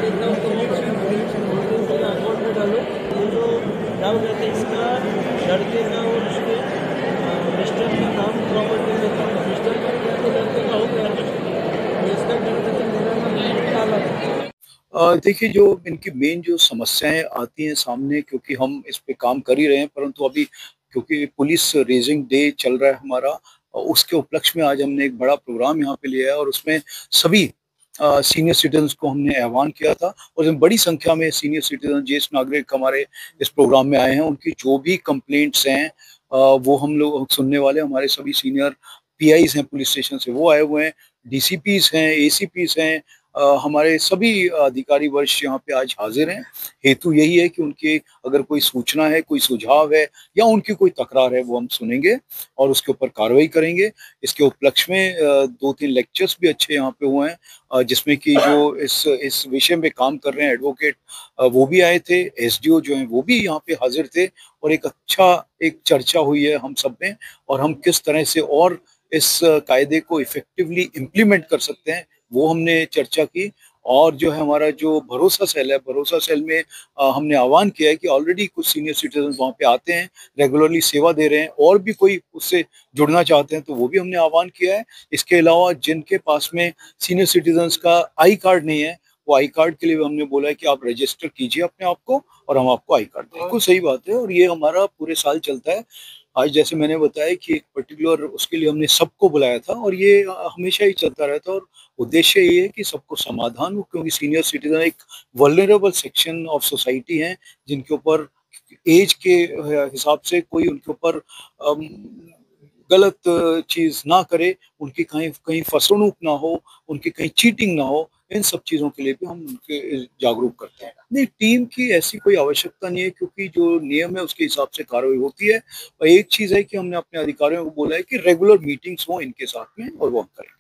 देता हूँ तो अकाउंट में डालो। ये जो डाउन रहता है इसका लड़के का और उसके मिस्टर का नाम प्रॉपर्टी देता हूँ। मिस्टर का क्या तो लड़के का हो गया, इसका क्या करते मेरा नाम डाला था। देखिए, जो इनकी मेन जो समस्याएं आती हैं सामने, क्योंकि हम इस पे काम कर ही रहे हैं, परंतु अभी क्योंकि पुलिस रेजिंग डे चल रहा है हमारा, उसके उपलक्ष्य में आज हमने एक बड़ा प्रोग्राम यहाँ पे लिया है और उसमें सभी सीनियर सिटीजन्स को हमने आह्वान किया था और इसमें बड़ी संख्या में सीनियर सिटीजन, ज्येष्ठ नागरिक हमारे इस प्रोग्राम में आए हैं। उनकी जो भी कंप्लेंट्स हैं वो हम लोग सुनने वाले। हमारे सभी सीनियर पीआईज हैं पुलिस स्टेशन से, वो आए हुए हैं, डीसीपीज हैं, एसीपीज हैं, हमारे सभी अधिकारी वर्ष यहाँ पे आज हाजिर हैं। हेतु यही है कि उनकी अगर कोई सूचना है, कोई सुझाव है या उनकी कोई तकरार है, वो हम सुनेंगे और उसके ऊपर कार्रवाई करेंगे। इसके उपलक्ष्य में 2-3 लेक्चर्स भी अच्छे यहाँ पे हुए हैं, जिसमें कि जो इस विषय में काम कर रहे हैं एडवोकेट, वो भी आए थे, एसडीओ जो हैं वो भी यहाँ पे हाजिर थे और एक चर्चा हुई है हम सब में, और हम किस तरह से और इस कायदे को इफेक्टिवली इम्प्लीमेंट कर सकते हैं वो हमने चर्चा की। और जो है हमारा जो भरोसा सेल है, भरोसा सेल में हमने आह्वान किया है कि ऑलरेडी कुछ सीनियर सिटीजन वहाँ पे आते हैं, रेगुलरली सेवा दे रहे हैं, और भी कोई उससे जुड़ना चाहते हैं तो वो भी हमने आह्वान किया है। इसके अलावा जिनके पास में सीनियर सिटीजन्स का आई कार्ड नहीं है, वो आई कार्ड के लिए हमने बोला है कि आप रजिस्टर कीजिए अपने आप को और हम आपको आई कार्ड दें। बिल्कुल सही बात है, और ये हमारा पूरे साल चलता है। आज जैसे मैंने बताया कि एक पर्टिकुलर उसके लिए हमने सबको बुलाया था और ये हमेशा ही चलता रहता है, और उद्देश्य ये है कि सबको समाधान हो, क्योंकि सीनियर सिटीजन एक वल्नरेबल सेक्शन ऑफ सोसाइटी हैं जिनके ऊपर एज के हिसाब से कोई उनके ऊपर गलत चीज ना करे, उनकी कहीं कहीं फसवणूक ना हो, उनकी कहीं चीटिंग ना हो। इन सब चीजों के लिए भी हम उनके जागरूक करते हैं। नहीं, टीम की ऐसी कोई आवश्यकता नहीं है, क्योंकि जो नियम है उसके हिसाब से कार्रवाई होती है। और एक चीज है कि हमने अपने अधिकारियों को बोला है कि रेगुलर मीटिंग्स हो इनके साथ में, और वो हम करेंगे।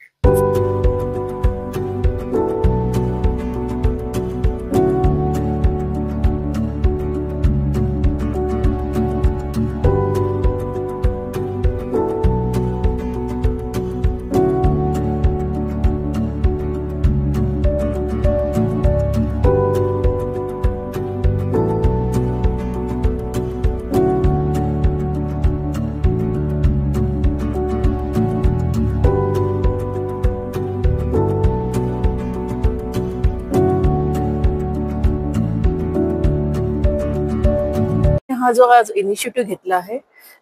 हा जो आज इनिशिएटिव्ह घेतला आहे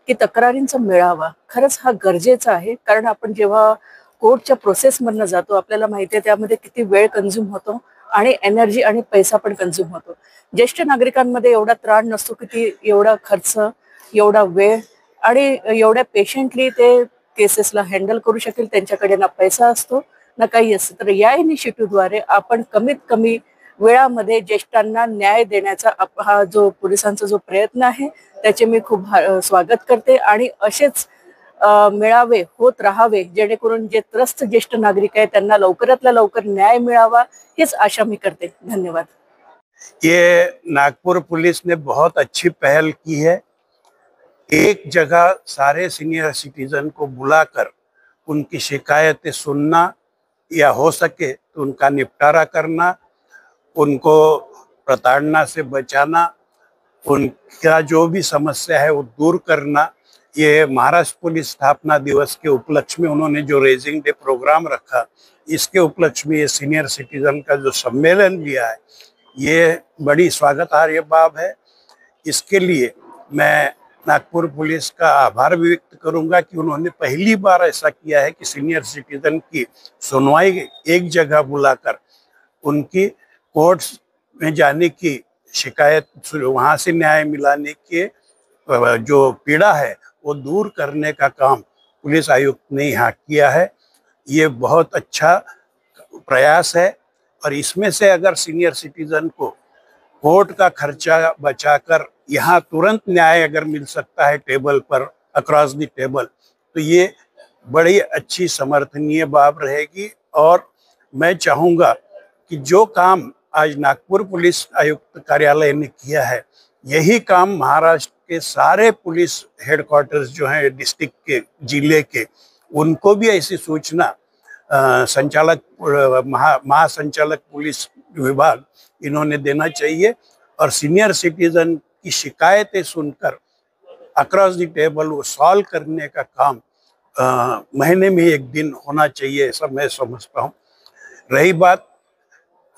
की तक्रारींचा मेळावा, खरंच हा गरजेचा आहे। कारण आपण जेव्हा कोर्टच्या प्रोसेसमधनं जातो आपल्याला माहिती आहे त्यामध्ये किती वेळ कंझ्युम होतो आणि एनर्जी आणि पैसा पण कंझ्युम होतो। ज्येष्ठ नागरिकांमध्ये एवढा त्राण नसतो की ती एवढा खर्च, एवढा वेळ आणि एवढ्या पेशंटली ते केसेसला हँडल करू शकेल, त्यांच्याकडे ना पैसा असतो ना काही असतं। तर या इनिशिएटिव्हद्वारे आपण कमीत कमी वेळामध्ये ज्येष्ठांना न्याय देण्याचा हा जो पोलिसांचा जो प्रयत्न आहे त्याचे मी खूप स्वागत करते आणि असेच मेळावे होत राहावे जेणेकरून जे त्रस्त ज्येष्ठ नागरिक आहेत त्यांना लवकरात लवकर न्याय मिळावा हीच आशा मी करते। धन्यवाद। ये नागपुर पुलिस ने बहुत अच्छी पहल की है। एक जगह सारे सीनियर सिटीजन को बुलाकर उनकी शिकायतें सुनना या हो सके तो उनका निपटारा करना, उनको प्रताड़ना से बचाना, उनका जो भी समस्या है वो दूर करना। ये महाराष्ट्र पुलिस स्थापना दिवस के उपलक्ष्य में उन्होंने जो रेजिंग डे प्रोग्राम रखा, इसके उपलक्ष्य में ये सीनियर सिटीजन का जो सम्मेलन लिया है, ये बड़ी स्वागतार्ह बात है। इसके लिए मैं नागपुर पुलिस का आभार भी व्यक्त करूंगा कि उन्होंने पहली बार ऐसा किया है कि सीनियर सिटीजन की सुनवाई एक जगह बुलाकर उनकी कोर्ट्स में जाने की शिकायत, वहाँ से न्याय मिलाने के जो पीड़ा है वो दूर करने का काम पुलिस आयुक्त ने यहाँ किया है। ये बहुत अच्छा प्रयास है और इसमें से अगर सीनियर सिटीजन को कोर्ट का खर्चा बचाकर यहाँ तुरंत न्याय अगर मिल सकता है टेबल पर, अक्रॉस द टेबल, तो ये बड़ी अच्छी समर्थनीय बात रहेगी। और मैं चाहूँगा कि जो काम आज नागपुर पुलिस आयुक्त कार्यालय ने किया है, यही काम महाराष्ट्र के सारे पुलिस हेडक्वार्टर्स जो हैं डिस्ट्रिक्ट के, जिले के, उनको भी ऐसी सूचना संचालक महासंचालक पुलिस विभाग इन्होंने देना चाहिए और सीनियर सिटीजन की शिकायतें सुनकर अक्रॉस द टेबल वो सॉल्व करने का काम महीने में एक दिन होना चाहिए, ऐसा मैं समझता हूँ। रही बात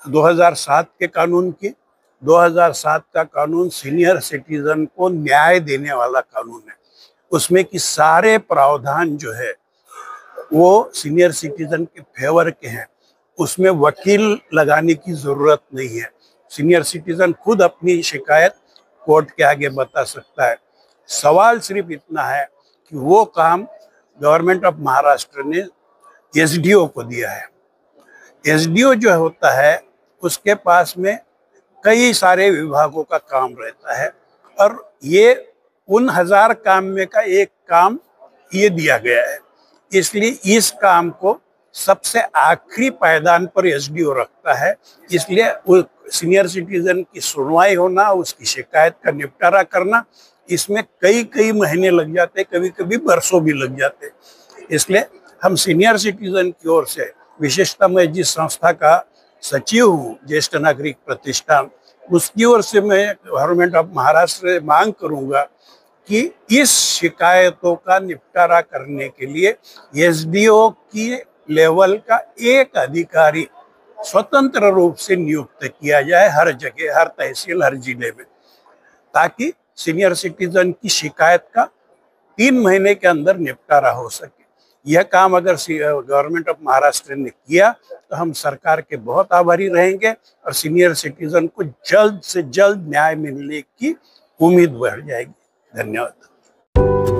2007 के कानून की, 2007 का कानून सीनियर सिटीजन को न्याय देने वाला कानून है। उसमें कि सारे प्रावधान जो है वो सीनियर सिटीजन के फेवर के हैं, उसमें वकील लगाने की जरूरत नहीं है। सीनियर सिटीजन खुद अपनी शिकायत कोर्ट के आगे बता सकता है। सवाल सिर्फ इतना है कि वो काम गवर्नमेंट ऑफ महाराष्ट्र ने एसडीओ को दिया है। एसडीओ जो होता है उसके पास में कई सारे विभागों का काम रहता है और ये उन 1000 काम में का एक काम ये दिया गया है, इसलिए इस काम को सबसे आखिरी पायदान पर एसडीओ रखता है। इसलिए सीनियर सिटीजन की सुनवाई होना, उसकी शिकायत का निपटारा करना, इसमें कई महीने लग जाते, कभी कभी बरसों भी लग जाते। इसलिए हम सीनियर सिटीजन की ओर से, विशेषतः मैं जिस संस्था का सचिव हूँ, ज्येष्ठ नागरिक प्रतिष्ठान, उसकी ओर से मैं गवर्नमेंट ऑफ महाराष्ट्र से मांग करूंगा कि इस शिकायतों का निपटारा करने के लिए एसडीओ की लेवल का एक अधिकारी स्वतंत्र रूप से नियुक्त किया जाए हर जगह, हर तहसील, हर जिले में, ताकि सीनियर सिटीजन की शिकायत का 3 महीने के अंदर निपटारा हो सके। यह काम अगर गवर्नमेंट ऑफ महाराष्ट्र ने किया तो हम सरकार के बहुत आभारी रहेंगे और सीनियर सिटीजन को जल्द से जल्द न्याय मिलने की उम्मीद बढ़ जाएगी। धन्यवाद।